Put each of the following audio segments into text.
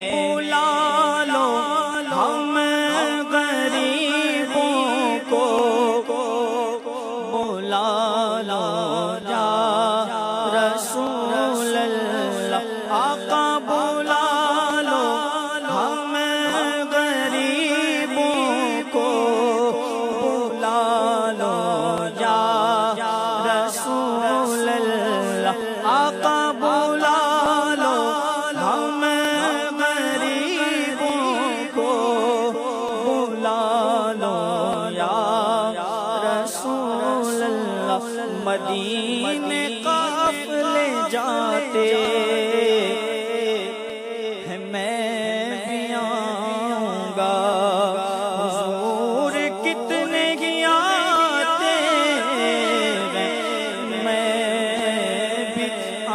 بلا لو ہم غریبوں کو، بلا لو یا رسول اللہ، آقا بلا لو ہم غریبوں کو، بلا لو یا رسول اللہ، آقا بلا لو ہم مدینے قافلے جاتے ہیں، میں بھی آؤں گا، حضور کتنے ہی آتے ہیں، میں بھی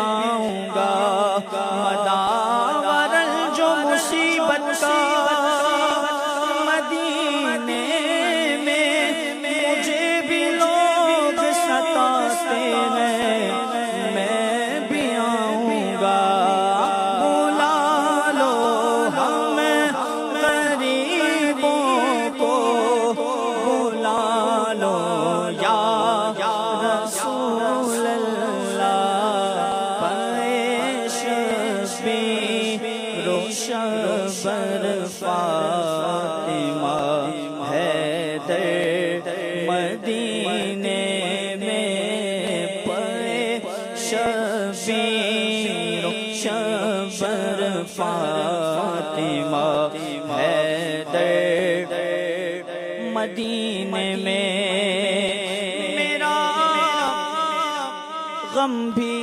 آؤں گا، مداور جو مصیبت کا مدینے میں مجھے بھی لوگ ستاتے ہیں، میں بھی آؤں گا، بلا لو ہم غریبوں کو، بلا لو یا رسول اللہ، پیش بھی روشن بر فاطمہ حیدر مدینے شبیر شبر فاطمہ حیدر مدینے میں، میرا غم بھی